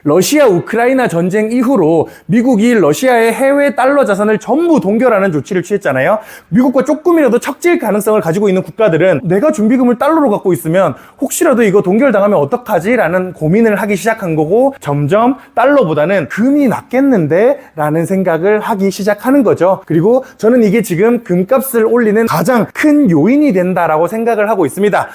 러시아 우크라이나 전쟁 이후로 미국이 러시아의 해외 달러 자산을 전부 동결하는 조치를 취했잖아요. 미국과 조금이라도 척질 가능성을 가지고 있는 국가들은 내가 준비금을 달러로 갖고 있으면 혹시라도 이거 동결당하면 어떡하지? 라는 고민을 하기 시작한 거고, 점점 달러보다는 금이 낫겠는데? 라는 생각을 하기 시작하는 거죠. 그리고 저는 이게 지금 금값을 올리는 가장 큰 요인이 된다라고 생각을 하고 있습니다.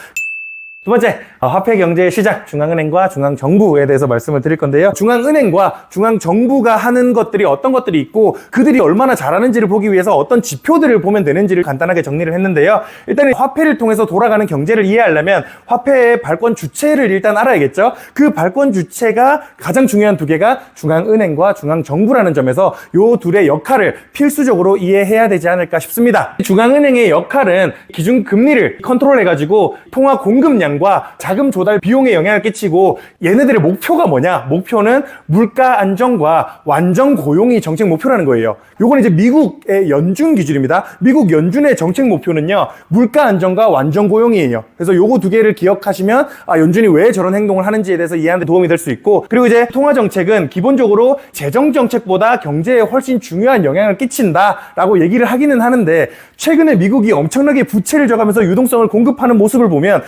두 번째, 화폐 경제의 시작, 중앙은행과 중앙정부에 대해서 말씀을 드릴 건데요. 중앙은행과 중앙정부가 하는 것들이 어떤 것들이 있고 그들이 얼마나 잘하는지를 보기 위해서 어떤 지표들을 보면 되는지를 간단하게 정리를 했는데요. 일단 화폐를 통해서 돌아가는 경제를 이해하려면 화폐의 발권 주체를 일단 알아야겠죠. 그 발권 주체가 가장 중요한 두 개가 중앙은행과 중앙정부라는 점에서 이 둘의 역할을 필수적으로 이해해야 되지 않을까 싶습니다. 중앙은행의 역할은 기준금리를 컨트롤해가지고 통화 공급량 과 자금 조달 비용에 영향을 끼치고, 얘네들의 목표가 뭐냐? 목표는 물가 안정과 완전 고용이 정책 목표라는 거예요. 요건 이제 미국의 연준 기준입니다. 미국 연준의 정책 목표는요, 물가 안정과 완전 고용이에요. 그래서 요거 두 개를 기억하시면 연준이 왜 저런 행동을 하는지에 대해서 이해하는 데 도움이 될 수 있고, 그리고 이제 통화 정책은 기본적으로 재정 정책보다 경제에 훨씬 중요한 영향을 끼친다라고 얘기를 하기는 하는데, 최근에 미국이 엄청나게 부채를 져가면서 유동성을 공급하는 모습을 보면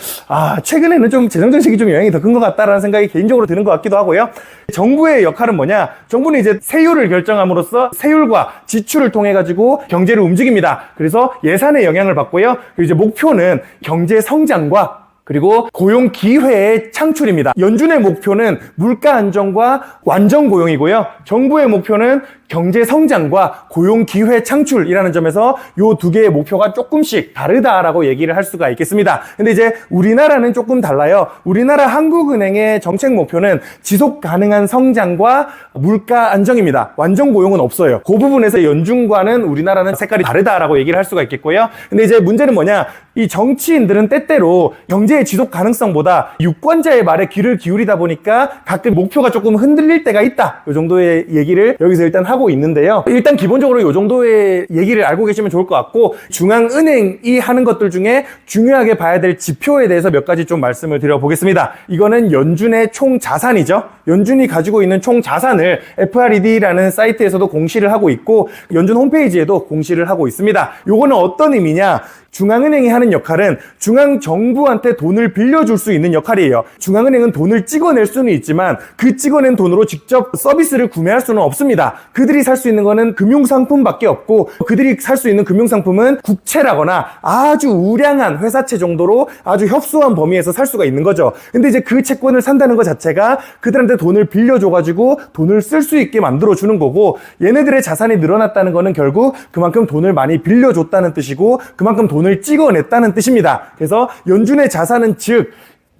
최근에는 좀 재정 정책이 좀 영향이 더 큰 것 같다라는 생각이 개인적으로 드는 것 같기도 하고요. 정부의 역할은 뭐냐? 정부는 이제 세율을 결정함으로써 세율과 지출을 통해 가지고 경제를 움직입니다. 그래서 예산에 영향을 받고요. 그리고 이제 목표는 경제 성장과 그리고 고용 기회의 창출입니다. 연준의 목표는 물가 안정과 완전 고용이고요. 정부의 목표는 경제 성장과 고용 기회 창출이라는 점에서 이 두 개의 목표가 조금씩 다르다라고 얘기를 할 수가 있겠습니다. 근데 이제 우리나라는 조금 달라요. 우리나라 한국은행의 정책 목표는 지속 가능한 성장과 물가 안정입니다. 완전 고용은 없어요. 그 부분에서 연준과는 우리나라는 색깔이 다르다라고 얘기를 할 수가 있겠고요. 근데 이제 문제는 뭐냐? 이 정치인들은 때때로 경제의 지속 가능성보다 유권자의 말에 귀를 기울이다 보니까 가끔 목표가 조금 흔들릴 때가 있다. 이 정도의 얘기를 여기서 일단 하고 있는데요. 일단 기본적으로 이 정도의 얘기를 알고 계시면 좋을 것 같고, 중앙은행이 하는 것들 중에 중요하게 봐야 될 지표에 대해서 몇 가지 좀 말씀을 드려보겠습니다. 이거는 연준의 총 자산이죠. 연준이 가지고 있는 총 자산을 FRED라는 사이트에서도 공시를 하고 있고, 연준 홈페이지에도 공시를 하고 있습니다. 요거는 어떤 의미냐? 중앙은행이 하는 역할은 중앙정부한테 돈을 빌려줄 수 있는 역할이에요. 중앙은행은 돈을 찍어낼 수는 있지만 그 찍어낸 돈으로 직접 서비스를 구매할 수는 없습니다. 그들이 살 수 있는 거는 금융상품밖에 없고, 그들이 살 수 있는 금융상품은 국채라거나 아주 우량한 회사채 정도로 아주 협소한 범위에서 살 수가 있는 거죠. 근데 이제 그 채권을 산다는 것 자체가 그들한테 돈을 빌려줘가지고 돈을 쓸 수 있게 만들어주는 거고, 얘네들의 자산이 늘어났다는 거는 결국 그만큼 돈을 많이 빌려줬다는 뜻이고, 그만큼 돈을 찍어냈다는 뜻입니다. 그래서 연준의 자산은 즉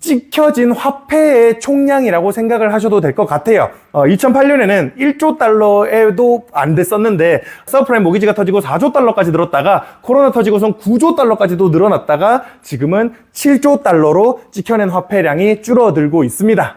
찍혀진 화폐의 총량이라고 생각을 하셔도 될 것 같아요. 2008년에는 1조 달러에도 안 됐었는데 서프라임 모기지가 터지고 4조 달러까지 늘었다가 코로나 터지고선 9조 달러까지도 늘어났다가 지금은 7조 달러로 찍혀낸 화폐량이 줄어들고 있습니다.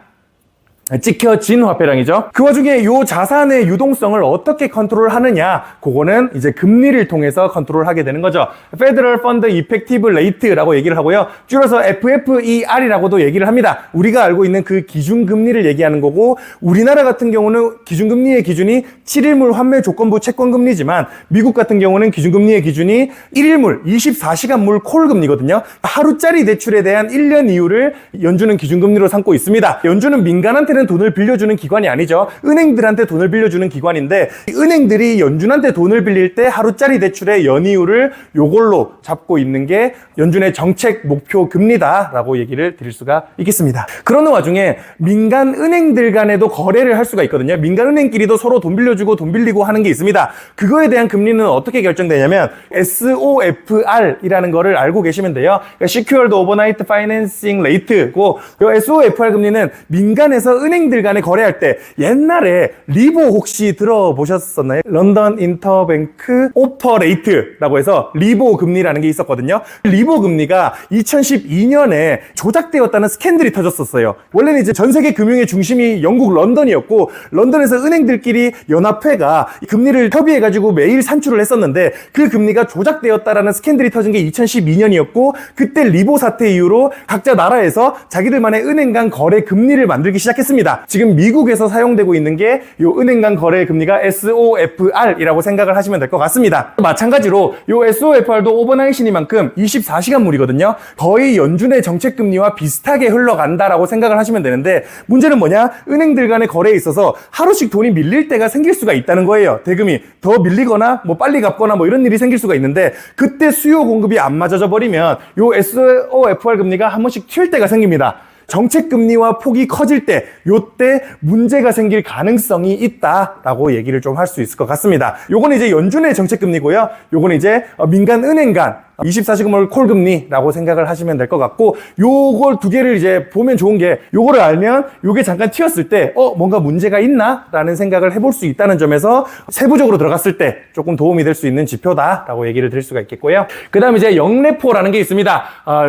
찍혀진 화폐량이죠. 그 와중에 이 자산의 유동성을 어떻게 컨트롤하느냐, 그거는 이제 금리를 통해서 컨트롤하게 되는 거죠. Federal Fund Effective Rate라고 얘기를 하고요. 줄여서 FFER이라고도 얘기를 합니다. 우리가 알고 있는 그 기준금리를 얘기하는 거고, 우리나라 같은 경우는 기준금리의 기준이 7일물 환매 조건부 채권금리지만 미국 같은 경우는 기준금리의 기준이 1일물 24시간물 콜금리거든요. 하루짜리 대출에 대한 1년 이후를 연준은 기준금리로 삼고 있습니다. 연준은 민간한테는 돈을 빌려주는 기관이 아니죠. 은행들한테 돈을 빌려주는 기관인데, 은행들이 연준한테 돈을 빌릴 때 하루짜리 대출의 연이율을 요걸로 잡고 있는 게 연준의 정책 목표 금리다라고 얘기를 드릴 수가 있겠습니다. 그러는 와중에 민간 은행들 간에도 거래를 할 수가 있거든요. 민간 은행끼리도 서로 돈 빌려주고 돈 빌리고 하는 게 있습니다. 그거에 대한 금리는 어떻게 결정되냐면 SOFR이라는 거를 알고 계시면 돼요. 그러니까 Secured Overnight Financing Rate고, 이 SOFR 금리는 민간에서 은행들 간에 거래할 때, 옛날에 리보 혹시 들어보셨었나요? 런던 인터뱅크 오퍼 레이트라고 해서 리보 금리라는 게 있었거든요. 리보 금리가 2012년에 조작되었다는 스캔들이 터졌었어요. 원래는 이제 전 세계 금융의 중심이 영국 런던이었고, 런던에서 은행들끼리 연합회가 금리를 협의해가지고 매일 산출을 했었는데, 그 금리가 조작되었다라는 스캔들이 터진 게 2012년이었고, 그때 리보 사태 이후로 각자 나라에서 자기들만의 은행 간 거래 금리를 만들기 시작했습니다. 있습니다. 지금 미국에서 사용되고 있는 게 요 은행 간 거래 금리가 SOFR이라고 생각을 하시면 될 것 같습니다. 마찬가지로 요 SOFR도 오버나이트니만큼 24시간물이거든요. 거의 연준의 정책 금리와 비슷하게 흘러간다라고 생각을 하시면 되는데, 문제는 뭐냐? 은행들 간의 거래에 있어서 하루씩 돈이 밀릴 때가 생길 수가 있다는 거예요. 대금이 더 밀리거나 뭐 빨리 갚거나 뭐 이런 일이 생길 수가 있는데, 그때 수요 공급이 안 맞아져 버리면 요 SOFR 금리가 한 번씩 튈 때가 생깁니다. 정책 금리와 폭이 커질 때, 요때 문제가 생길 가능성이 있다라고 얘기를 좀 할 수 있을 것 같습니다. 요건 이제 연준의 정책 금리고요. 요건 이제 민간 은행 간 24시간물 콜금리라고 생각을 하시면 될 것 같고, 요걸 두 개를 이제 보면 좋은 게, 요거를 알면 요게 잠깐 튀었을 때 뭔가 문제가 있나? 라는 생각을 해볼 수 있다는 점에서 세부적으로 들어갔을 때 조금 도움이 될 수 있는 지표다라고 얘기를 드릴 수가 있겠고요. 그 다음에 이제 영레포라는 게 있습니다.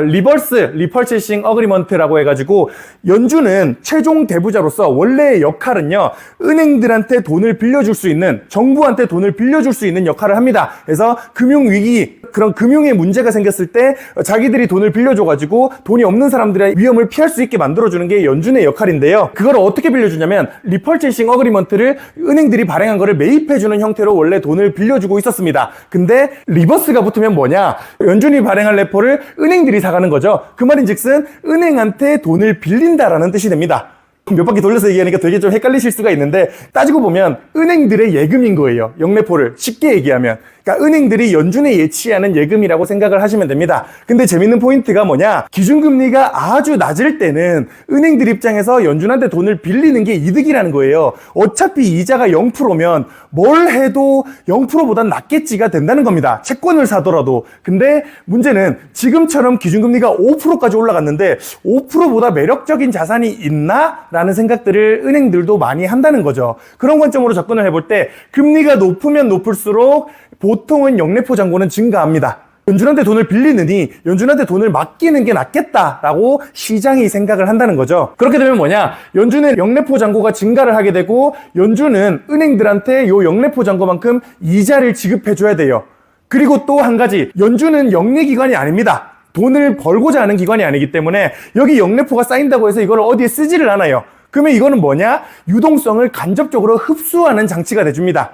리버스 리퍼체싱 어그리먼트라고 해가지고, 연준은 최종 대부자로서 원래의 역할은요, 은행들한테 돈을 빌려줄 수 있는, 정부한테 돈을 빌려줄 수 있는 역할을 합니다. 그래서 금융위기, 그런 금융의 문제가 생겼을 때 자기들이 돈을 빌려줘가지고 돈이 없는 사람들의 위험을 피할 수 있게 만들어주는 게 연준의 역할인데요. 그걸 어떻게 빌려주냐면, 리퍼체이싱 어그리먼트를 은행들이 발행한 거를 매입해주는 형태로 원래 돈을 빌려주고 있었습니다. 근데 리버스가 붙으면 뭐냐? 연준이 발행한 레포를 은행들이 사가는 거죠. 그 말인즉슨 은행한테 돈을 빌린다라는 뜻이 됩니다. 몇 바퀴 돌려서 얘기하니까 되게 좀 헷갈리실 수가 있는데, 따지고 보면 은행들의 예금인 거예요. 영레포를 쉽게 얘기하면. 그러니까 은행들이 연준에 예치하는 예금이라고 생각을 하시면 됩니다. 근데 재밌는 포인트가 뭐냐? 기준금리가 아주 낮을 때는 은행들 입장에서 연준한테 돈을 빌리는 게 이득이라는 거예요. 어차피 이자가 0%면 뭘 해도 0%보단 낮겠지가 된다는 겁니다. 채권을 사더라도. 근데 문제는 지금처럼 기준금리가 5%까지 올라갔는데 5%보다 매력적인 자산이 있나? 라는 생각들을 은행들도 많이 한다는 거죠. 그런 관점으로 접근을 해볼 때, 금리가 높으면 높을수록 보통은 영레포 잔고는 증가합니다. 연준한테 돈을 빌리느니 연준한테 돈을 맡기는 게 낫겠다라고 시장이 생각을 한다는 거죠. 그렇게 되면 뭐냐? 연준의 영레포 잔고가 증가를 하게 되고, 연준은 은행들한테 요 영레포 잔고만큼 이자를 지급해줘야 돼요. 그리고 또 한 가지, 연준은 영리기관이 아닙니다. 돈을 벌고자 하는 기관이 아니기 때문에 여기 영레포가 쌓인다고 해서 이걸 어디에 쓰지를 않아요. 그러면 이거는 뭐냐? 유동성을 간접적으로 흡수하는 장치가 돼줍니다.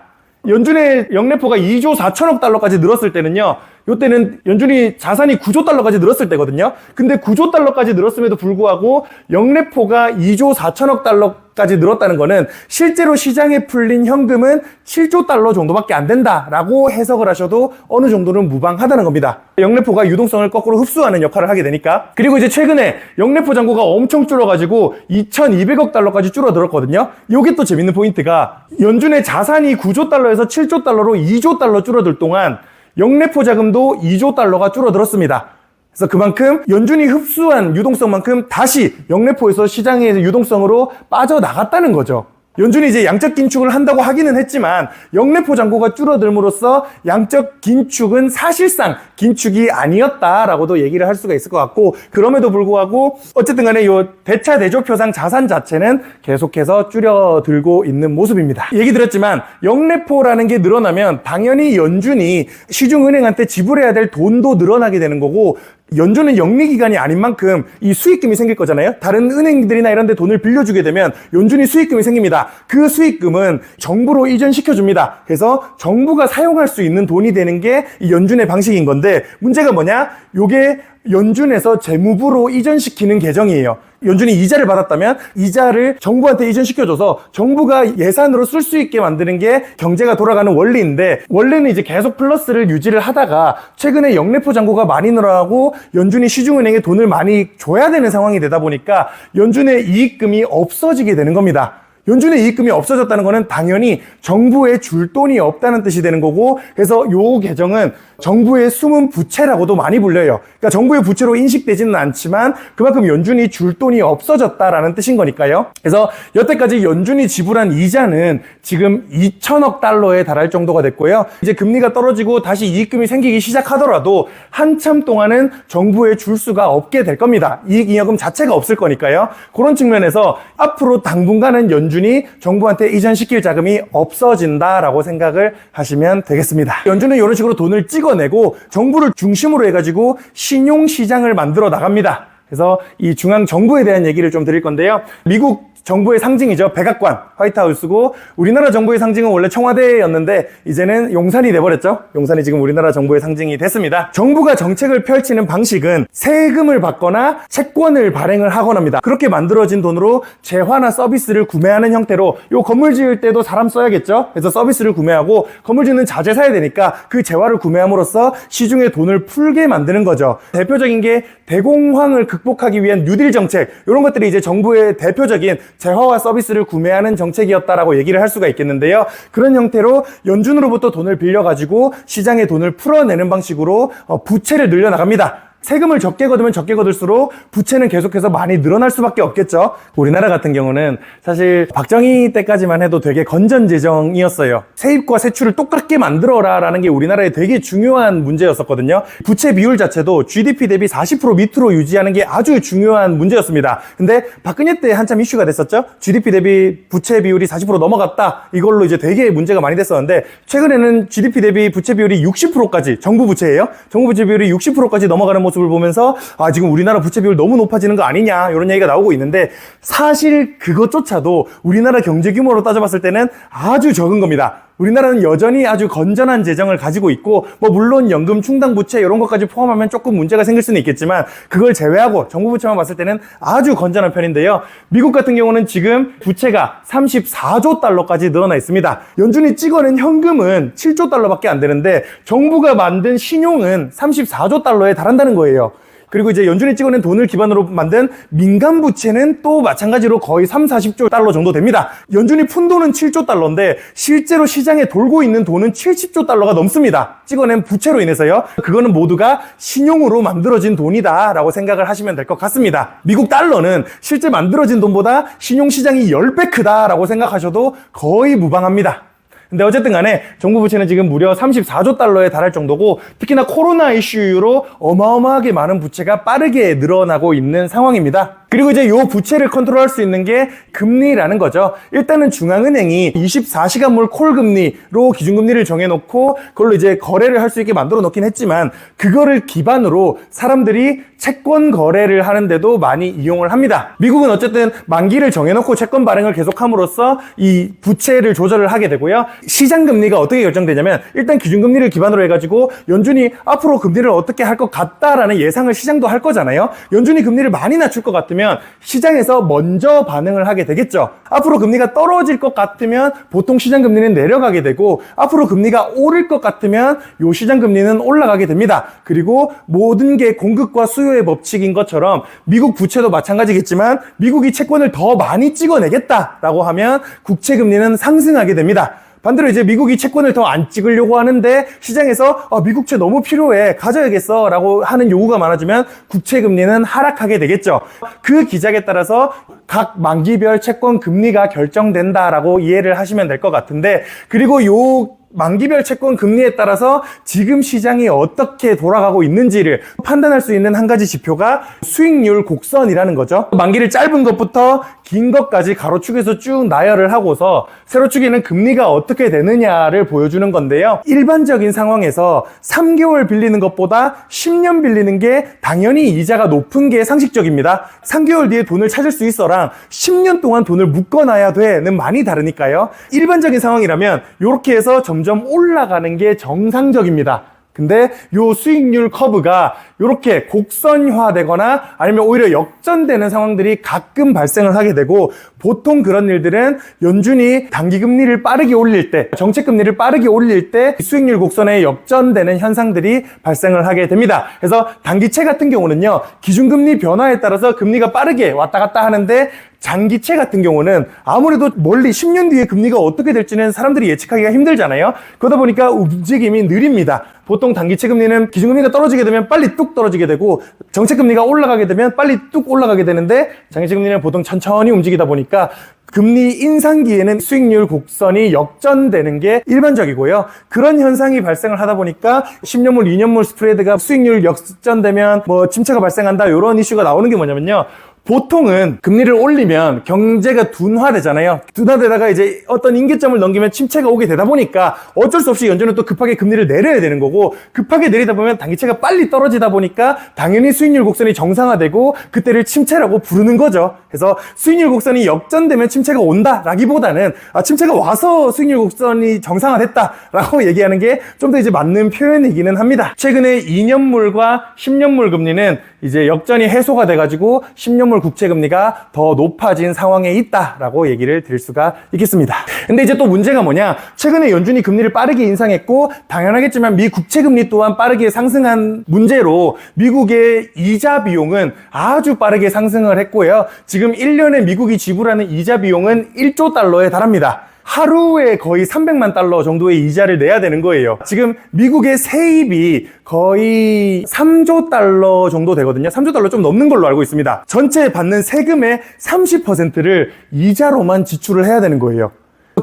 연준의 영레포가 2조 4천억 달러까지 늘었을 때는요, 이때는 연준이 자산이 9조 달러까지 늘었을 때거든요. 근데 9조 달러까지 늘었음에도 불구하고 영레포가 2조 4천억 달러까지 늘었다는 거는 실제로 시장에 풀린 현금은 7조 달러 정도밖에 안 된다라고 해석을 하셔도 어느 정도는 무방하다는 겁니다. 영레포가 유동성을 거꾸로 흡수하는 역할을 하게 되니까. 그리고 이제 최근에 영레포 잔고가 엄청 줄어가지고 2,200억 달러까지 줄어들었거든요. 이게 또 재밌는 포인트가, 연준의 자산이 9조 달러에서 7조 달러로 2조 달러 줄어들 동안 영레포 자금도 2조 달러가 줄어들었습니다. 그래서 그만큼 연준이 흡수한 유동성만큼 다시 영레포에서 시장의 유동성으로 빠져나갔다는 거죠. 연준이 이제 양적 긴축을 한다고 하기는 했지만 영레포 잔고가 줄어들므로써 양적 긴축은 사실상 긴축이 아니었다라고도 얘기를 할 수가 있을 것 같고, 그럼에도 불구하고 어쨌든 간에 요 대차 대조표상 자산 자체는 계속해서 줄어들고 있는 모습입니다. 얘기 드렸지만 영레포라는 게 늘어나면 당연히 연준이 시중은행한테 지불해야 될 돈도 늘어나게 되는 거고, 연준은 영리기관이 아닌 만큼 이 수익금이 생길 거잖아요. 다른 은행들이나 이런 데 돈을 빌려주게 되면 연준이 수익금이 생깁니다. 그 수익금은 정부로 이전시켜줍니다. 그래서 정부가 사용할 수 있는 돈이 되는 게 이 연준의 방식인 건데, 문제가 뭐냐? 요게 연준에서 재무부로 이전시키는 계정이에요. 연준이 이자를 받았다면 이자를 정부한테 이전시켜줘서 정부가 예산으로 쓸 수 있게 만드는 게 경제가 돌아가는 원리인데, 원래는 이제 계속 플러스를 유지를 하다가 최근에 영레포 잔고가 많이 늘어나고 연준이 시중은행에 돈을 많이 줘야 되는 상황이 되다 보니까 연준의 이익금이 없어지게 되는 겁니다. 연준의 이익금이 없어졌다는 것은 당연히 정부에 줄 돈이 없다는 뜻이 되는 거고, 그래서 요 계정은 정부의 숨은 부채라고도 많이 불려요. 그러니까 정부의 부채로 인식되지는 않지만 그만큼 연준이 줄 돈이 없어졌다라는 뜻인 거니까요. 그래서 여태까지 연준이 지불한 이자는 지금 2천억 달러에 달할 정도가 됐고요. 이제 금리가 떨어지고 다시 이익금이 생기기 시작하더라도 한참 동안은 정부에 줄 수가 없게 될 겁니다. 이익잉여금 자체가 없을 거니까요. 그런 측면에서 앞으로 당분간은 연준이 정부한테 이전시킬 자금이 없어진다라고 생각을 하시면 되겠습니다. 연준은 이런 식으로 돈을 찍어내고 정부를 중심으로 해가지고 신용시장을 만들어 나갑니다. 그래서 이 중앙정부에 대한 얘기를 좀 드릴 건데요. 미국 정부의 상징이죠. 백악관, 화이트하우스고, 우리나라 정부의 상징은 원래 청와대였는데 이제는 용산이 돼버렸죠. 용산이 지금 우리나라 정부의 상징이 됐습니다. 정부가 정책을 펼치는 방식은 세금을 받거나 채권을 발행을 하곤 합니다. 그렇게 만들어진 돈으로 재화나 서비스를 구매하는 형태로, 요 건물 지을 때도 사람 써야겠죠. 그래서 서비스를 구매하고 건물 짓는 자재 사야 되니까 그 재화를 구매함으로써 시중에 돈을 풀게 만드는 거죠. 대표적인 게 대공황을 극복하기 위한 뉴딜 정책, 이런 것들이 이제 정부의 대표적인 재화와 서비스를 구매하는 정책이었다라고 얘기를 할 수가 있겠는데요. 그런 형태로 연준으로부터 돈을 빌려가지고 시장에 돈을 풀어내는 방식으로 부채를 늘려나갑니다. 세금을 적게 걷으면 적게 걷을수록 부채는 계속해서 많이 늘어날 수밖에 없겠죠. 우리나라 같은 경우는 사실 박정희 때까지만 해도 되게 건전재정이었어요. 세입과 세출을 똑같게 만들어라 라는 게 우리나라의 되게 중요한 문제였었거든요. 부채 비율 자체도 GDP 대비 40% 밑으로 유지하는 게 아주 중요한 문제였습니다. 근데 박근혜 때 한참 이슈가 됐었죠. GDP 대비 부채 비율이 40% 넘어갔다. 이걸로 이제 되게 문제가 많이 됐었는데, 최근에는 GDP 대비 부채 비율이 60%까지, 정부 부채예요. 정부 부채 비율이 60%까지 넘어가는 모습을 보면서 지금 우리나라 부채 비율 너무 높아지는 거 아니냐, 이런 얘기가 나오고 있는데, 사실 그것조차도 우리나라 경제 규모로 따져봤을 때는 아주 적은 겁니다. 우리나라는 여전히 아주 건전한 재정을 가지고 있고, 물론 연금 충당 부채 이런 것까지 포함하면 조금 문제가 생길 수는 있겠지만, 그걸 제외하고 정부 부채만 봤을 때는 아주 건전한 편인데요. 미국 같은 경우는 지금 부채가 34조 달러까지 늘어나 있습니다. 연준이 찍어낸 현금은 7조 달러밖에 안 되는데 정부가 만든 신용은 34조 달러에 달한다는 거예요. 그리고 이제 연준이 찍어낸 돈을 기반으로 만든 민간 부채는 또 마찬가지로 거의 40조 달러 정도 됩니다. 연준이 푼 돈은 7조 달러인데 실제로 시장에 돌고 있는 돈은 70조 달러가 넘습니다. 찍어낸 부채로 인해서요. 그거는 모두가 신용으로 만들어진 돈이다 라고 생각을 하시면 될 것 같습니다. 미국 달러는 실제 만들어진 돈보다 신용시장이 10배 크다라고 생각하셔도 거의 무방합니다. 근데 어쨌든 간에 정부 부채는 지금 무려 34조 달러에 달할 정도고, 특히나 코로나 이슈로 어마어마하게 많은 부채가 빠르게 늘어나고 있는 상황입니다. 그리고 이제 요 부채를 컨트롤할 수 있는 게 금리라는 거죠. 일단은 중앙은행이 24시간물 콜금리로 기준금리를 정해놓고 그걸로 이제 거래를 할 수 있게 만들어 놓긴 했지만, 그거를 기반으로 사람들이 채권 거래를 하는데도 많이 이용을 합니다. 미국은 어쨌든 만기를 정해놓고 채권 발행을 계속함으로써 이 부채를 조절을 하게 되고요. 시장 금리가 어떻게 결정되냐면, 일단 기준금리를 기반으로 해가지고 연준이 앞으로 금리를 어떻게 할 것 같다라는 예상을 시장도 할 거잖아요. 연준이 금리를 많이 낮출 것 같으면 시장에서 먼저 반응을 하게 되겠죠. 앞으로 금리가 떨어질 것 같으면 보통 시장 금리는 내려가게 되고, 앞으로 금리가 오를 것 같으면 요 시장 금리는 올라가게 됩니다. 그리고 모든 게 공급과 수요의 법칙인 것처럼 미국 부채도 마찬가지겠지만, 미국이 채권을 더 많이 찍어내겠다라고 하면 국채 금리는 상승하게 됩니다. 반대로 이제 미국이 채권을 더 안 찍으려고 하는데 시장에서 미국채 너무 필요해, 가져야겠어 라고 하는 요구가 많아지면 국채 금리는 하락하게 되겠죠. 그 기작에 따라서 각 만기별 채권 금리가 결정된다라고 이해를 하시면 될 것 같은데, 그리고 요 만기별 채권 금리에 따라서 지금 시장이 어떻게 돌아가고 있는지를 판단할 수 있는 한 가지 지표가 수익률 곡선이라는 거죠. 만기를 짧은 것부터 긴 것까지 가로축에서 쭉 나열을 하고서 세로축에는 금리가 어떻게 되느냐를 보여주는 건데요. 일반적인 상황에서 3개월 빌리는 것보다 10년 빌리는 게 당연히 이자가 높은 게 상식적입니다. 3개월 뒤에 돈을 찾을 수 있어랑 10년 동안 돈을 묶어놔야 돼는 많이 다르니까요. 일반적인 상황이라면 이렇게 해서 점점 올라가는 게 정상적입니다. 근데 요 수익률 커브가 이렇게 곡선화되거나 아니면 오히려 역전되는 상황들이 가끔 발생을 하게 되고, 보통 그런 일들은 연준이 단기금리를 빠르게 올릴 때, 정책금리를 빠르게 올릴 때 수익률 곡선에 역전되는 현상들이 발생을 하게 됩니다. 그래서 단기채 같은 경우는요, 기준금리 변화에 따라서 금리가 빠르게 왔다 갔다 하는데, 장기채 같은 경우는 아무래도 멀리 10년 뒤에 금리가 어떻게 될지는 사람들이 예측하기가 힘들잖아요. 그러다 보니까 움직임이 느립니다. 보통 단기채 금리는 기준금리가 떨어지게 되면 빨리 뚝 떨어지게 되고, 정책금리가 올라가게 되면 빨리 뚝 올라가게 되는데, 장기채 금리는 보통 천천히 움직이다 보니까 금리 인상기에는 수익률 곡선이 역전되는 게 일반적이고요. 그런 현상이 발생을 하다 보니까 10년물, 2년물 스프레드가 수익률 역전되면 침체가 발생한다, 이런 이슈가 나오는 게 뭐냐면요, 보통은 금리를 올리면 경제가 둔화되잖아요. 둔화되다가 이제 어떤 임계점을 넘기면 침체가 오게 되다 보니까 어쩔 수 없이 연준은 또 급하게 금리를 내려야 되는 거고, 급하게 내리다 보면 단기채가 빨리 떨어지다 보니까 당연히 수익률 곡선이 정상화되고 그때를 침체라고 부르는 거죠. 그래서 수익률 곡선이 역전되면 침체가 온다라기보다는 침체가 와서 수익률 곡선이 정상화됐다라고 얘기하는 게 좀 더 이제 맞는 표현이기는 합니다. 최근에 2년물과 10년물 금리는 이제 역전이 해소가 돼가지고 10년물 국채금리가 더 높아진 상황에 있다라고 얘기를 드릴 수가 있겠습니다. 근데 이제 또 문제가 뭐냐? 최근에 연준이 금리를 빠르게 인상했고 당연하겠지만 미 국채금리 또한 빠르게 상승한 문제로 미국의 이자 비용은 아주 빠르게 상승을 했고요. 지금 1년에 미국이 지불하는 이자 비용은 1조 달러에 달합니다. 하루에 거의 300만 달러 정도의 이자를 내야 되는 거예요. 지금 미국의 세입이 거의 3조 달러 정도 되거든요. 3조 달러 좀 넘는 걸로 알고 있습니다. 전체 받는 세금의 30%를 이자로만 지출을 해야 되는 거예요.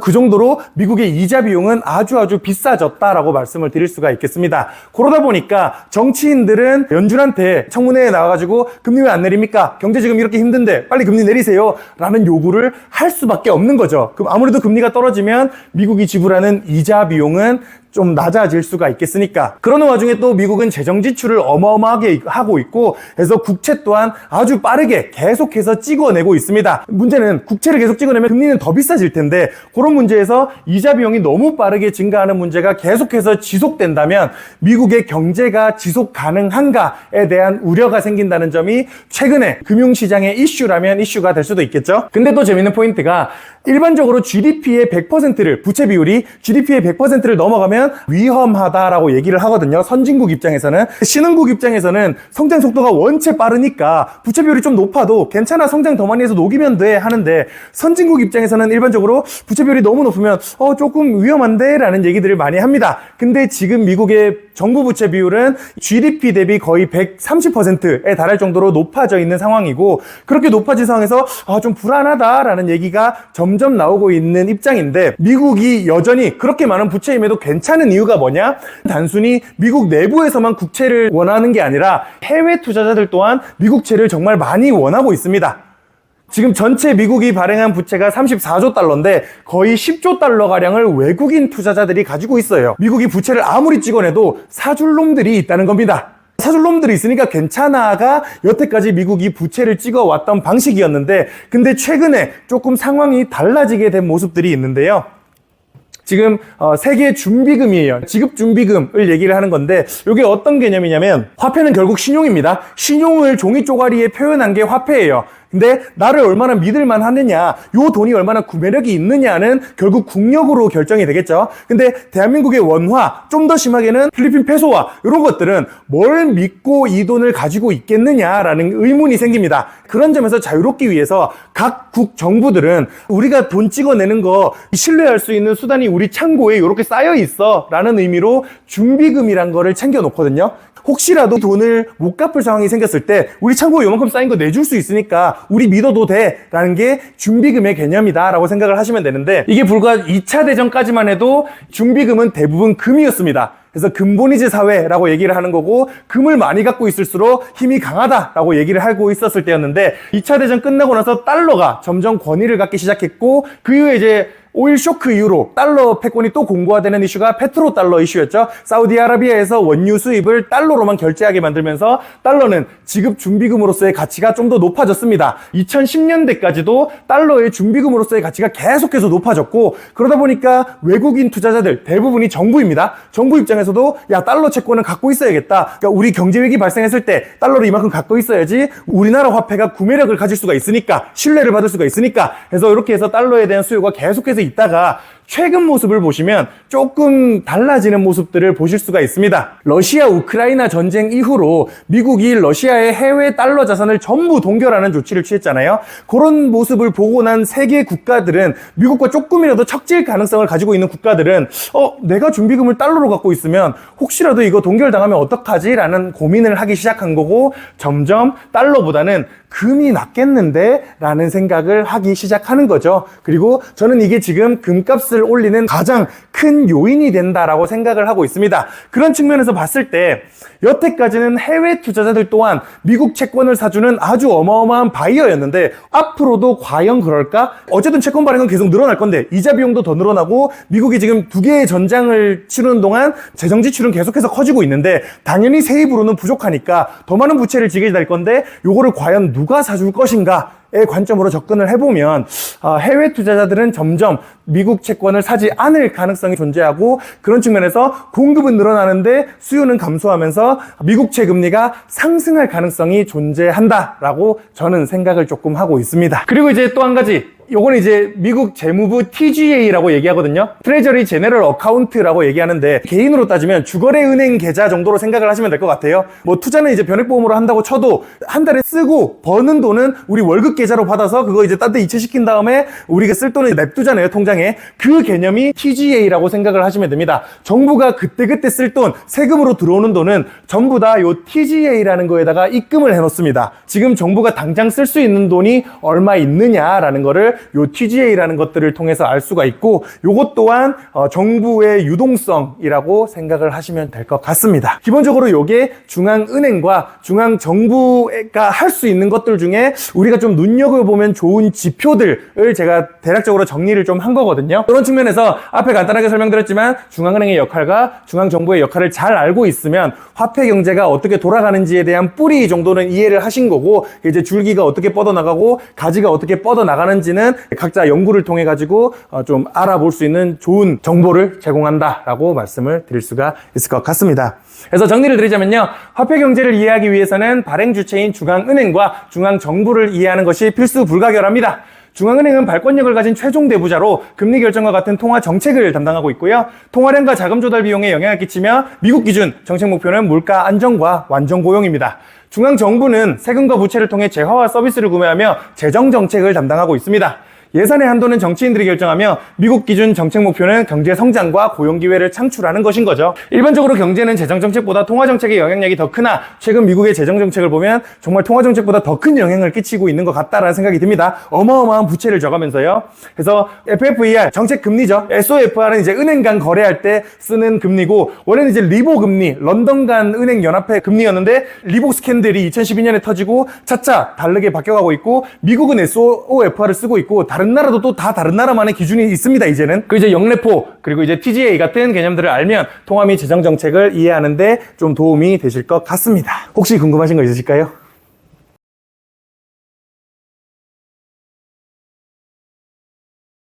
그 정도로 미국의 이자 비용은 아주 비싸졌다라고 말씀을 드릴 수가 있겠습니다. 그러다 보니까 정치인들은 연준한테 청문회에 나와가지고 금리 왜 안 내립니까? 경제 지금 이렇게 힘든데 빨리 금리 내리세요 라는 요구를 할 수밖에 없는 거죠. 그럼 아무래도 금리가 떨어지면 미국이 지불하는 이자 비용은 좀 낮아질 수가 있겠으니까. 그러는 와중에 또 미국은 재정 지출을 어마어마하게 하고 있고, 그래서 국채 또한 아주 빠르게 계속해서 찍어내고 있습니다. 문제는 국채를 계속 찍어내면 금리는 더 비싸질 텐데, 그런 문제에서 이자 비용이 너무 빠르게 증가하는 문제가 계속해서 지속된다면 미국의 경제가 지속 가능한가에 대한 우려가 생긴다는 점이 최근에 금융시장의 이슈라면 이슈가 될 수도 있겠죠. 근데 또 재밌는 포인트가 일반적으로 GDP의 100%를, 부채 비율이 GDP의 100%를 넘어가면 위험하다라고 얘기를 하거든요. 선진국 입장에서는. 신흥국 입장에서는 성장 속도가 원체 빠르니까 부채 비율이 좀 높아도 괜찮아, 성장 더 많이 해서 녹이면 돼 하는데, 선진국 입장에서는 일반적으로 부채 비율이 너무 높으면 조금 위험한데 라는 얘기들을 많이 합니다. 근데 지금 미국의 정부 부채 비율은 GDP 대비 거의 130%에 달할 정도로 높아져 있는 상황이고, 그렇게 높아진 상황에서 좀 불안하다라는 얘기가 점점 나오고 있는 입장인데, 미국이 여전히 그렇게 많은 부채임에도 괜찮은 이유가 뭐냐? 단순히 미국 내부에서만 국채를 원하는 게 아니라 해외 투자자들 또한 미국채를 정말 많이 원하고 있습니다. 지금 전체 미국이 발행한 부채가 34조 달러인데 거의 10조 달러가량을 외국인 투자자들이 가지고 있어요. 미국이 부채를 아무리 찍어내도 사줄 놈들이 있다는 겁니다. 사줄 놈들이 있으니까 괜찮아가 여태까지 미국이 부채를 찍어왔던 방식이었는데, 근데 최근에 조금 상황이 달라지게 된 모습들이 있는데요. 지금 세계 준비금이에요. 지급준비금을 얘기를 하는 건데, 이게 어떤 개념이냐면, 화폐는 결국 신용입니다. 신용을 종이 쪼가리에 표현한 게 화폐예요. 근데 나를 얼마나 믿을만 하느냐, 요 돈이 얼마나 구매력이 있느냐는 결국 국력으로 결정이 되겠죠. 근데 대한민국의 원화, 좀 더 심하게는 필리핀 페소화, 이런 것들은 뭘 믿고 이 돈을 가지고 있겠느냐라는 의문이 생깁니다. 그런 점에서 자유롭기 위해서 각국 정부들은 우리가 돈 찍어내는 거 신뢰할 수 있는 수단이 우리 창고에 이렇게 쌓여 있어 라는 의미로 준비금이란 거를 챙겨 놓거든요. 혹시라도 돈을 못 갚을 상황이 생겼을 때 우리 창고에 요만큼 쌓인 거 내줄 수 있으니까 우리 믿어도 돼 라는 게 준비금의 개념이다 라고 생각을 하시면 되는데, 이게 불과 2차 대전까지만 해도 준비금은 대부분 금이었습니다. 그래서 금본위제 사회라고 얘기를 하는 거고, 금을 많이 갖고 있을수록 힘이 강하다라고 얘기를 하고 있었을 때였는데, 2차 대전 끝나고 나서 달러가 점점 권위를 갖기 시작했고, 그 이후에 이제 오일 쇼크 이후로 달러 패권이 또 공고화되는 이슈가 페트로 달러 이슈였죠. 사우디아라비아에서 원유 수입을 달러로만 결제하게 만들면서 달러는 지급 준비금으로서의 가치가 좀 더 높아졌습니다. 2010년대까지도 달러의 준비금으로서의 가치가 계속해서 높아졌고, 그러다 보니까 외국인 투자자들 대부분이 정부입니다. 정부 입장에서도 야, 달러 채권은 갖고 있어야겠다. 그러니까 우리 경제 위기 발생했을 때 달러를 이만큼 갖고 있어야지 우리나라 화폐가 구매력을 가질 수가 있으니까, 신뢰를 받을 수가 있으니까, 그래서 이렇게 해서 달러에 대한 수요가 계속해서 있다가 최근 모습을 보시면 조금 달라지는 모습들을 보실 수가 있습니다. 러시아 우크라이나 전쟁 이후로 미국이 러시아의 해외 달러 자산을 전부 동결하는 조치를 취했잖아요. 그런 모습을 보고 난 세계 국가들은, 미국과 조금이라도 척질 가능성을 가지고 있는 국가들은 내가 준비금을 달러로 갖고 있으면 혹시라도 이거 동결당하면 어떡하지? 라는 고민을 하기 시작한 거고, 점점 달러보다는 금이 낫겠는데? 라는 생각을 하기 시작하는 거죠. 그리고 저는 이게 지금 금값을 집값을 올리는 가장 큰 요인이 된다라고 생각을 하고 있습니다. 그런 측면에서 봤을 때 여태까지는 해외 투자자들 또한 미국 채권을 사주는 아주 어마어마한 바이어였는데 앞으로도 과연 그럴까? 어쨌든 채권 발행은 계속 늘어날 건데 이자 비용도 더 늘어나고 미국이 지금 2개의 전장을 치르는 동안 재정 지출은 계속해서 커지고 있는데 당연히 세입으로는 부족하니까 더 많은 부채를 지게 될 건데 요거를 과연 누가 사줄 것인가? 의 관점으로 접근을 해보면 해외 투자자들은 점점 미국 채권을 사지 않을 가능성이 존재하고 그런 측면에서 공급은 늘어나는데 수요는 감소하면서 미국채 금리가 상승할 가능성이 존재한다라고 저는 생각을 조금 하고 있습니다. 그리고 이제 또 한 가지 요건 이제 미국 재무부 TGA라고 얘기하거든요. 트레저리 제너럴 어카운트라고 얘기하는데 개인으로 따지면 주거래 은행 계좌 정도로 생각을 하시면 될 것 같아요. 뭐 투자는 이제 변액보험으로 한다고 쳐도 한 달에 쓰고 버는 돈은 우리 월급 계좌로 받아서 그거 이제 딴 데 이체시킨 다음에 우리가 쓸 돈을 냅두잖아요, 통장에. 그 개념이 TGA라고 생각을 하시면 됩니다. 정부가 그때그때 쓸 돈, 세금으로 들어오는 돈은 전부 다 요 TGA라는 거에다가 입금을 해놓습니다. 지금 정부가 당장 쓸 수 있는 돈이 얼마 있느냐라는 거를 요 TGA라는 것들을 통해서 알 수가 있고 요것 또한 정부의 유동성이라고 생각을 하시면 될 것 같습니다. 기본적으로 요게 중앙은행과 중앙정부가 할 수 있는 것들 중에 우리가 좀 눈여겨보면 좋은 지표들을 제가 대략적으로 정리를 좀 한 거거든요. 그런 측면에서 앞에 간단하게 설명드렸지만 중앙은행의 역할과 중앙정부의 역할을 잘 알고 있으면 화폐 경제가 어떻게 돌아가는지에 대한 뿌리 정도는 이해를 하신 거고 이제 줄기가 어떻게 뻗어나가고 가지가 어떻게 뻗어나가는지는 각자 연구를 통해 가지고 좀 알아볼 수 있는 좋은 정보를 제공한다라고 말씀을 드릴 수가 있을 것 같습니다. 그래서 정리를 드리자면요. 화폐 경제를 이해하기 위해서는 발행 주체인 중앙은행과 중앙정부를 이해하는 것이 필수 불가결합니다. 중앙은행은 발권력을 가진 최종 대부자로 금리 결정과 같은 통화 정책을 담당하고 있고요. 통화량과 자금 조달 비용에 영향을 끼치며 미국 기준 정책 목표는 물가 안정과 완전 고용입니다. 중앙정부는 세금과 부채를 통해 재화와 서비스를 구매하며 재정 정책을 담당하고 있습니다. 예산의 한도는 정치인들이 결정하며 미국 기준 정책 목표는 경제 성장과 고용 기회를 창출하는 것인 거죠. 일반적으로 경제는 재정 정책보다 통화 정책의 영향력이 더 크나 최근 미국의 재정 정책을 보면 정말 통화 정책보다 더 큰 영향을 끼치고 있는 것 같다라는 생각이 듭니다. 어마어마한 부채를 져가면서요. 그래서 FFER 정책 금리죠. SOFR은 이제 은행 간 거래할 때 쓰는 금리고 원래는 이제 리보 금리, 런던 간 은행 연합회 금리였는데 리보 스캔들이 2012년에 터지고 차차 다르게 바뀌어가고 있고 미국은 SOFR을 쓰고 있고 다른 나라도 또 다 다른 나라만의 기준이 있습니다, 이제는. 그 이제 영래포, 그리고 이제 TGA 같은 개념들을 알면 통화 및 재정 정책을 이해하는데 좀 도움이 되실 것 같습니다. 혹시 궁금하신 거 있으실까요?